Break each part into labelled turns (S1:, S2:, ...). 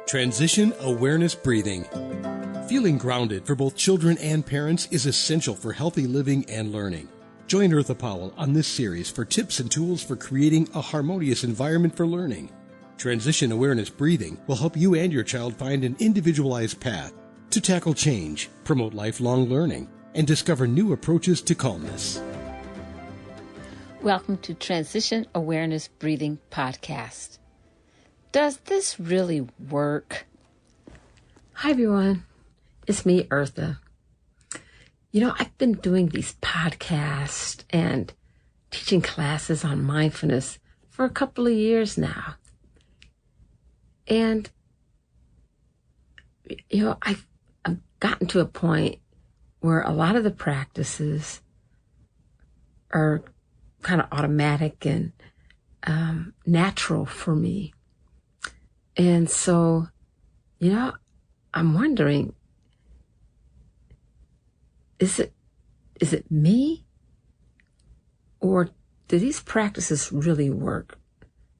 S1: Transition Awareness Breathing. Feeling grounded for both children and parents is essential for healthy living and learning. Join Eartha Powell on this series for tips and tools for creating a harmonious environment for learning. Transition Awareness Breathing will help you and your child find an individualized path to tackle change, promote lifelong learning, and discover new approaches to calmness.
S2: Welcome to Transition Awareness Breathing Podcast. Does this really work?
S3: Hi, everyone. It's me, Eartha. I've been doing these podcasts and teaching classes on mindfulness for a couple of years now. And, I've gotten to a point where a lot of the practices are kind of automatic and natural for me. And so, I'm wondering, is it me? Or do these practices really work?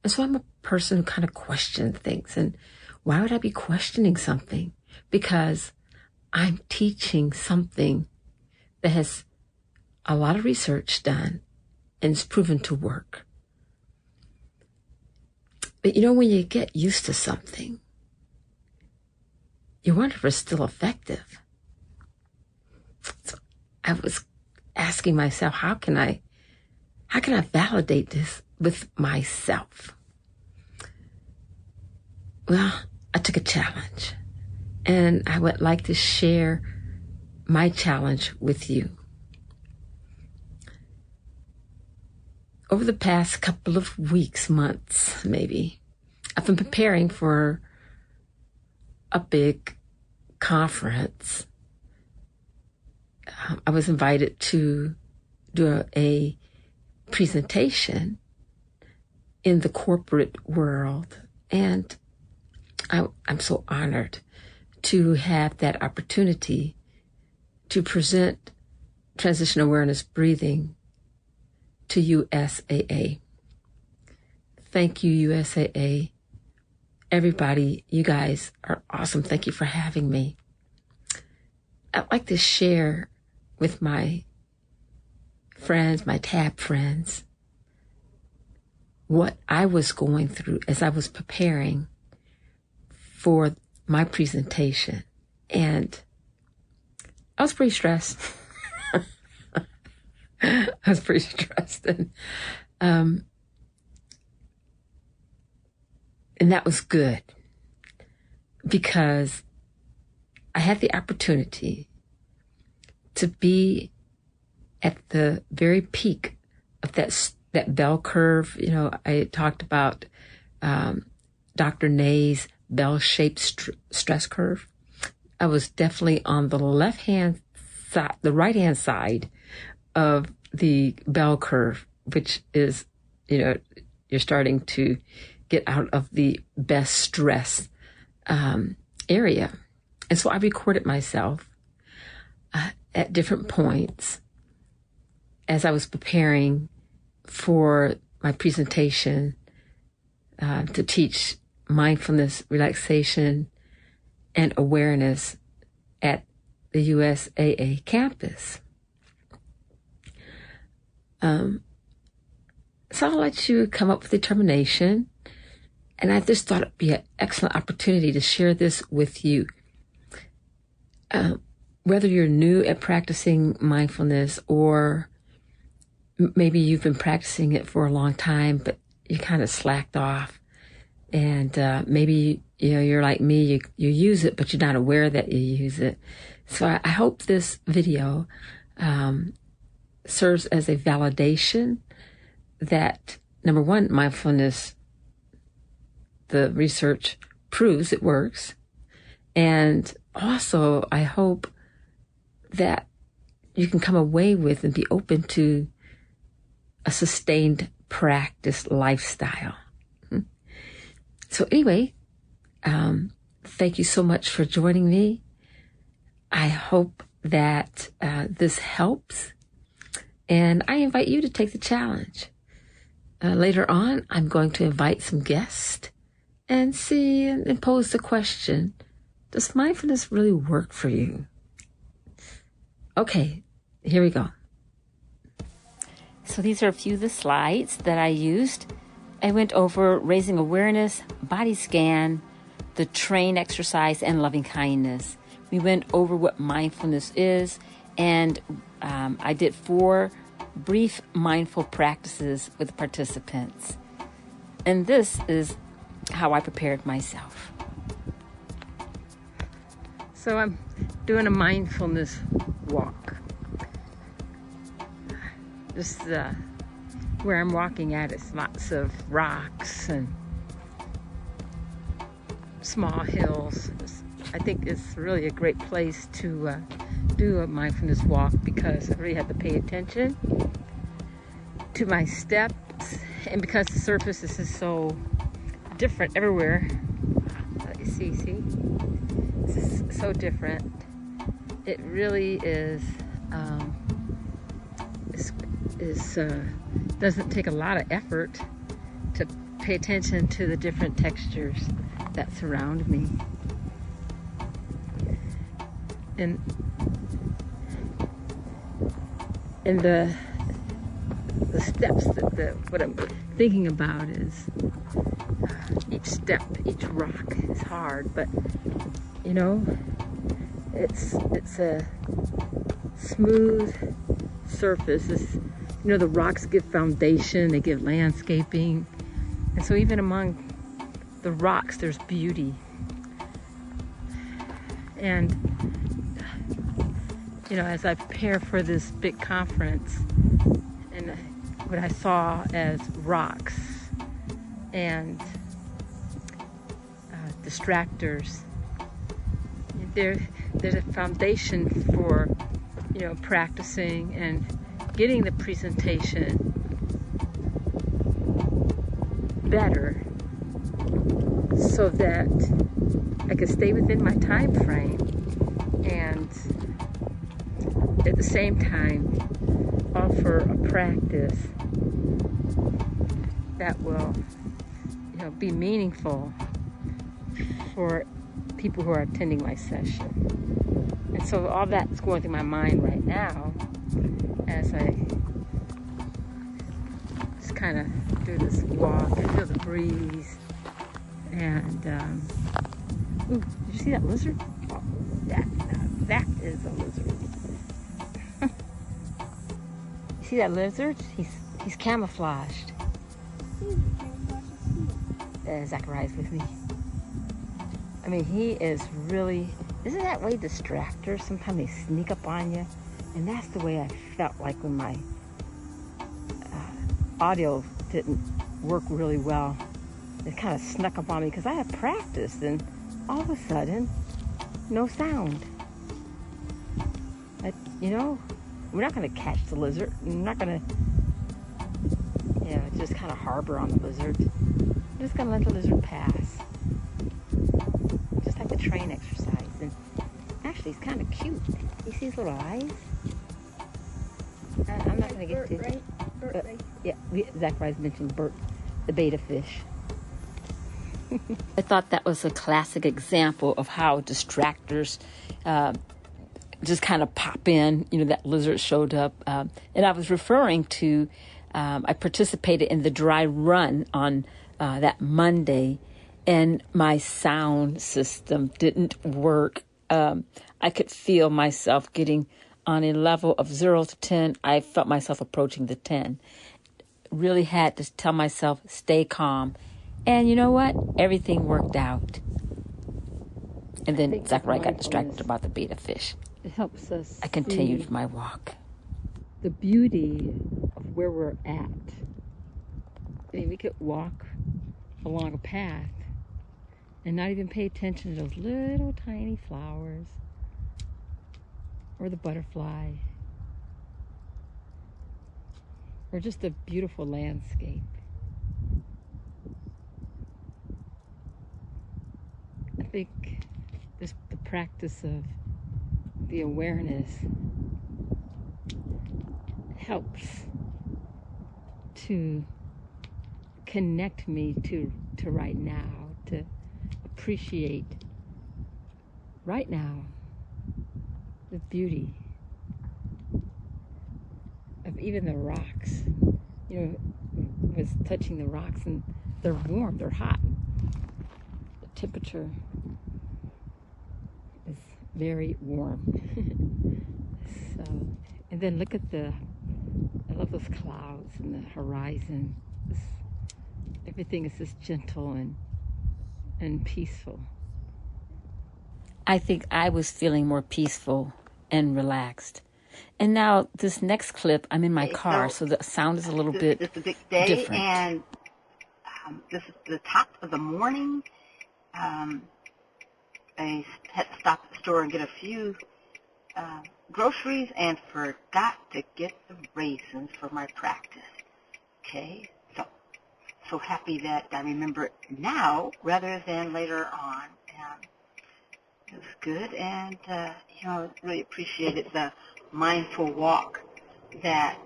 S3: And so I'm a person who kind of questions things. And why would I be questioning something? Because I'm teaching something that has a lot of research done and it's proven to work. But when you get used to something, you wonder if it's still effective. So I was asking myself, how can I validate this with myself? Well, I took a challenge, and I would like to share my challenge with you. Over the past couple of weeks, months, maybe, I've been preparing for a big conference. I was invited to do a presentation in the corporate world, and I'm so honored to have that opportunity to present Transition Awareness Breathing to USAA. Thank you, USAA. Everybody, you guys are awesome. Thank you for having me. I'd like to share with my friends, my TAB friends, what I was going through as I was preparing for my presentation. And I was pretty stressed. I was pretty stressed. And that was good because I had the opportunity to be at the very peak of that bell curve. I talked about Dr. Nay's bell-shaped stress curve. I was definitely on the left-hand side, the right-hand side of the bell curve, which is, you're starting to get out of the best stress area. And so I recorded myself at different points as I was preparing for my presentation to teach mindfulness, relaxation, and awareness at the USAA campus. So I'll let you come up with determination. And I just thought it'd be an excellent opportunity to share this with you. Whether you're new at practicing mindfulness or maybe you've been practicing it for a long time, but you kind of slacked off. And maybe, you're like me, you use it, but you're not aware that you use it. So I hope this video serves as a validation that, number one, mindfulness, the research proves it works. And also, I hope that you can come away with and be open to a sustained practice lifestyle. So anyway, thank you so much for joining me. I hope that this helps. And I invite you to take the challenge. Later on, I'm going to invite some guests and see and pose the question, does mindfulness really work for you? Okay, here we go.
S2: So these are a few of the slides that I used. I went over raising awareness, body scan, the train exercise, and loving kindness. We went over what mindfulness is, and I did 4 brief mindful practices with participants. And this is how I prepared myself. So I'm doing a mindfulness walk. Just where I'm walking at is lots of rocks and small hills. I think it's really a great place to do a mindfulness walk because I really have to pay attention to my steps, and because the surface is so different everywhere. You see, this is so different. It really is. Doesn't take a lot of effort to pay attention to the different textures that surround me. And the steps what I'm thinking about is each step, each rock is hard, but it's a smooth surface. The rocks give foundation, they give landscaping, and so even among the rocks there's beauty. And as I prepare for this big conference, and what I saw as rocks and distractors, there's a foundation for practicing and getting the presentation better so that I can stay within my time frame and at the same time offer a practice that will be meaningful for people who are attending my session. And so all that's going through my mind right now as I just kind of do this walk and feel the breeze. And ooh, did you see that lizard? Oh, that is a lizard. You see that lizard? He's camouflaged. Zachariah's with me. I mean, he is really, isn't that way distractors? Sometimes they sneak up on you. And that's the way I felt like when my audio didn't work really well. It kind of snuck up on me because I had practiced, and all of a sudden, no sound. We're not going to catch the lizard. We're not going to, just kind of harbor on the lizard. I'm just going to let the lizard pass. Just like the train exercise. And actually, it's kind of cute. You see his little eyes? I'm not going to get to it.
S4: Bert, right?
S2: Yeah, Zacharias mentioned Bert, the betta fish. I thought that was a classic example of how distractors just kind of pop in. That lizard showed up. And I was referring to, I participated in the dry run on that Monday, and my sound system didn't work. I could feel myself getting on a level of 0 to 10. I felt myself approaching the 10. Really had to tell myself, stay calm. And you know what? Everything worked out. And then Zachariah got distracted about the betta fish.
S3: It helps us
S2: I continued my walk.
S3: the beauty of where we're at. I mean, we could walk along a path and not even pay attention to those little tiny flowers or the butterfly or just a beautiful landscape. I think the practice of the awareness helps to connect me to right now,
S2: to appreciate right now the beauty of even the rocks. You know, was touching the rocks, and they're warm, they're hot. The temperature is very warm. So, and then look at I love those clouds and the horizon. Everything is just gentle and peaceful. I think I was feeling more peaceful and relaxed. And now this next clip, I'm in my car, so the sound is a little bit
S4: It's a big day,
S2: different.
S4: And this is the top of the morning. I had to stop at the store and get a few groceries and forgot to get the raisins for my practice. Okay, so happy that I remember it now rather than later on. And it was good, and I really appreciated the mindful walk that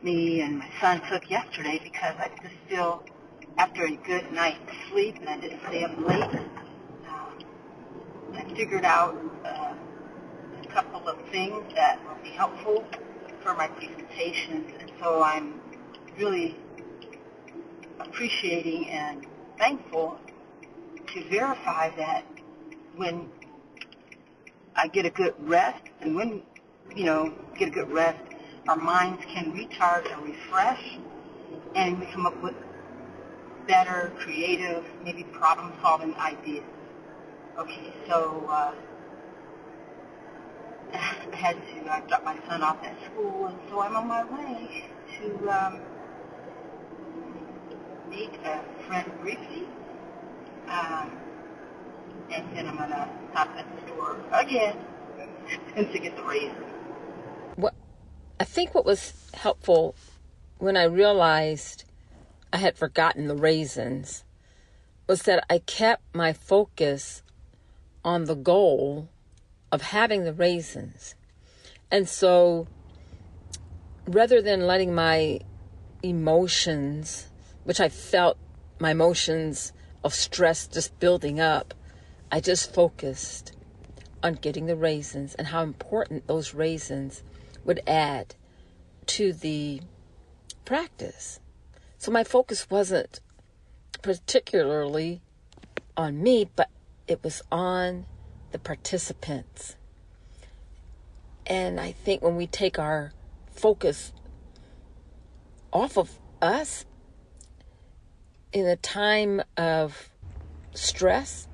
S4: me and my son took yesterday, because I just feel after a good night's sleep, and I didn't stay up late, I figured out a couple of things that will be helpful for my presentations, and so I'm really appreciating and thankful to verify that when I get a good rest, and when, get a good rest, our minds can recharge and refresh, and we come up with better, creative, maybe problem-solving ideas. Okay, so I had to drop my son off at school, and so I'm on my way to meet a friend briefly, and then I'm going to stop at the store again to get the raisins.
S2: I think what was helpful when I realized I had forgotten the raisins was that I kept my focus on the goal of having the raisins. And so rather than letting my emotions, which I felt my emotions of stress just building up, I just focused on getting the raisins and how important those raisins would add to the practice. So my focus wasn't particularly on me, but it was on the participants. And I think when we take our focus off of us in a time of stress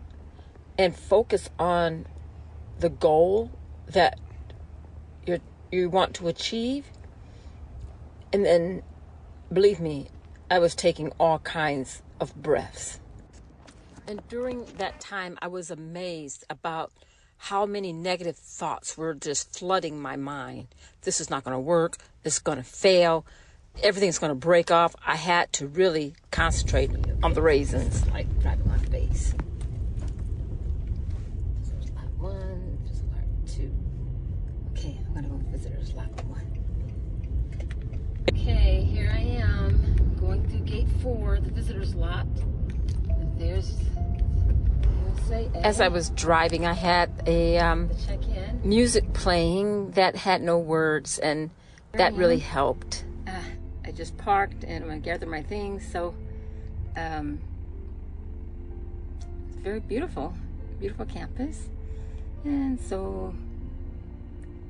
S2: and focus on the goal that you want to achieve, and then, believe me, I was taking all kinds of breaths. And during that time, I was amazed about how many negative thoughts were just flooding my mind. This is not going to work. This is going to fail. Everything's going to break off. I had to really concentrate on the raisins, like driving my face. Visitors lot 1, visitors lot 2. Okay, I'm going to go to visitors lot 1. Okay, here I am going through gate 4, the visitors lot. There's As I was driving, I had a music playing that had no words, and that really helped. I just parked and I'm going to gather my things. So it's very beautiful campus. And so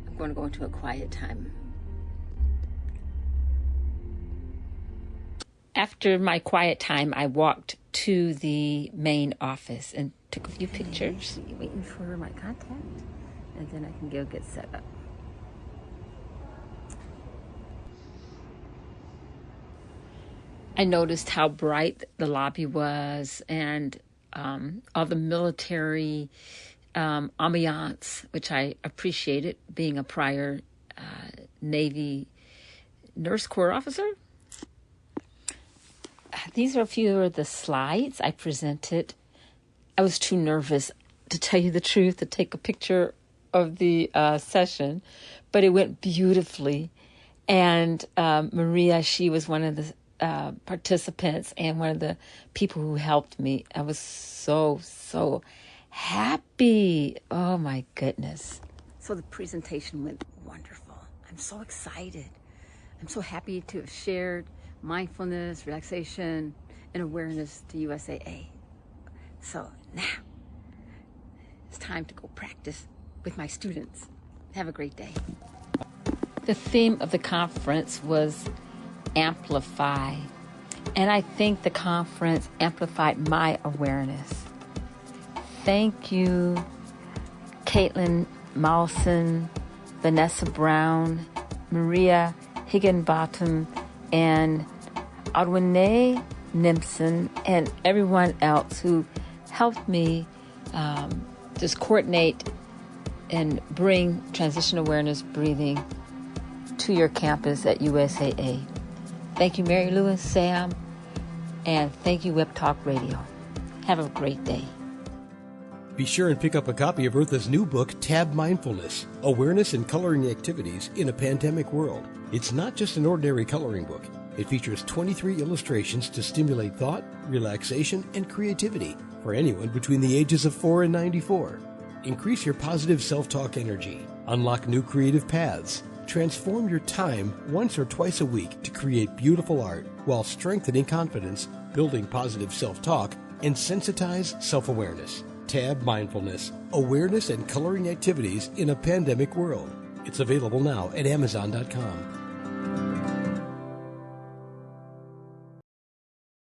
S2: I'm going to go into a quiet time. After my quiet time, I walked to the main office and took a few pictures. Waiting for my contact, and then I can go get set up. I noticed how bright the lobby was, and all the military ambiance, which I appreciated, being a prior Navy Nurse Corps officer. These are a few of the slides I presented. I was too nervous, to tell you the truth, to take a picture of the session, but it went beautifully. And Maria, she was one of the participants and one of the people who helped me. I was so happy. Oh my goodness. So the presentation went wonderful. I'm so excited. I'm so happy to have shared mindfulness, relaxation, and awareness to USAA. So now it's time to go practice with my students. Have a great day. The theme of the conference was Amplify, and I think the conference amplified my awareness. Thank you, Caitlin Mawson, Vanessa Brown, Maria Higginbottom, and Adwene Nimson, and everyone else who helped me just coordinate and bring transition awareness breathing to your campus at USAA. Thank you, Mary Lewis, Sam, and thank you, Web Talk Radio. Have a great day.
S1: Be sure and pick up a copy of Eartha's new book, Tab Mindfulness, Awareness and Coloring Activities in a Pandemic World. It's not just an ordinary coloring book. It features 23 illustrations to stimulate thought, relaxation, and creativity for anyone between the ages of 4 and 94. Increase your positive self-talk energy. Unlock new creative paths. Transform your time once or twice a week to create beautiful art while strengthening confidence, building positive self-talk, and sensitize self-awareness. Tab Mindfulness, Awareness and Coloring Activities in a Pandemic World. It's available now at Amazon.com.